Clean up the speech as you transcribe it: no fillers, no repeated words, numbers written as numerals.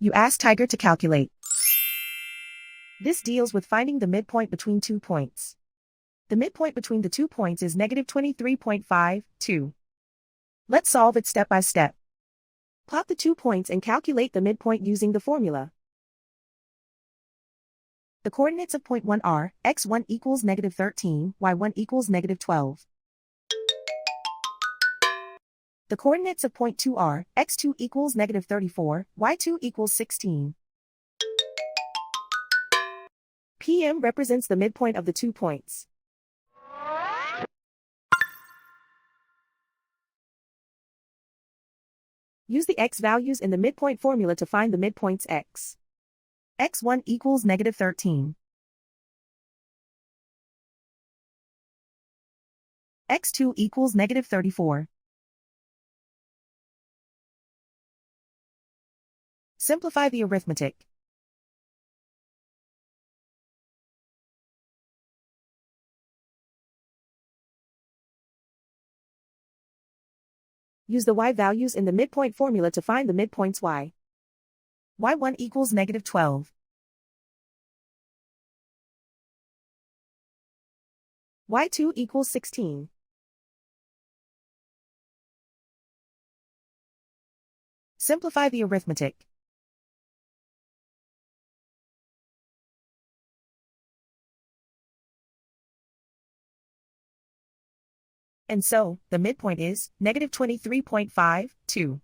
You ask Tiger to calculate. This deals with finding the midpoint between 2 points. The midpoint between the 2 points is negative 23.52. Let's solve it step by step. Plot the 2 points and calculate the midpoint using the formula. The coordinates of point 1 are, x1 equals negative 13, y1 equals negative 12. The coordinates of point 2 are, x2 equals negative 34, y2 equals 16. PM represents the midpoint of the 2 points. Use the x values in the midpoint formula to find the midpoints x. x1 equals negative 13. x2 equals negative 34. Simplify the arithmetic. Use the y values in the midpoint formula to find the midpoints y. y1 equals negative 12. y2 equals 16. Simplify the arithmetic. And so, the midpoint is negative 23.52.